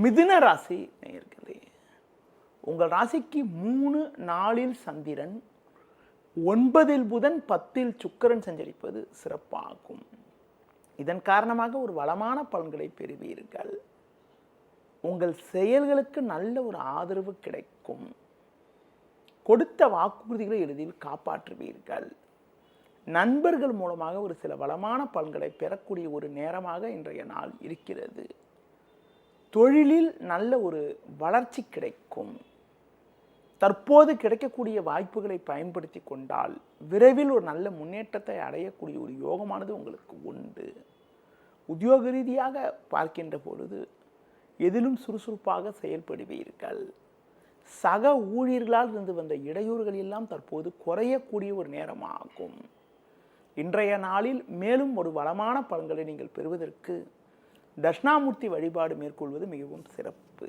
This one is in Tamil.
மிதுன ராசி நேயர்களே, உங்கள் ராசிக்கு 3 4 சந்திரன், 9 புதன், 10 சுக்கிரன் சஞ்சரிப்பது சிறப்பாகும். இதன் காரணமாக ஒரு வளமான பலன்களை பெறுவீர்கள். உங்கள் செயல்களுக்கு நல்ல ஒரு ஆதரவு கிடைக்கும். கொடுத்த வாக்குறுதிகளை எளிதில் காப்பாற்றுவீர்கள். நண்பர்கள் மூலமாக ஒரு சில வளமான பலன்களை பெறக்கூடிய ஒரு நேரமாக இன்றைய நாள் இருக்கிறது. தொழிலில் நல்ல ஒரு வளர்ச்சி கிடைக்கும். தற்போது கிடைக்கக்கூடிய வாய்ப்புகளை பயன்படுத்தி கொண்டால் விரைவில் ஒரு நல்ல முன்னேற்றத்தை அடையக்கூடிய ஒரு யோகமானது உங்களுக்கு உண்டு. உத்தியோக ரீதியாக பார்க்கின்ற பொழுது எதிலும் சுறுசுறுப்பாக செயல்படுவீர்கள். சக ஊழியர்களால் இருந்து வந்த இடையூறுகள் எல்லாம் தற்போது குறையக்கூடிய ஒரு நேரமாகும். இன்றைய நாளில் மேலும் ஒரு வளமான பலன்களை நீங்கள் பெறுவதற்கு தட்சிணாமூர்த்தி வழிபாடு மேற்கொள்வது மிகவும் சிறப்பு.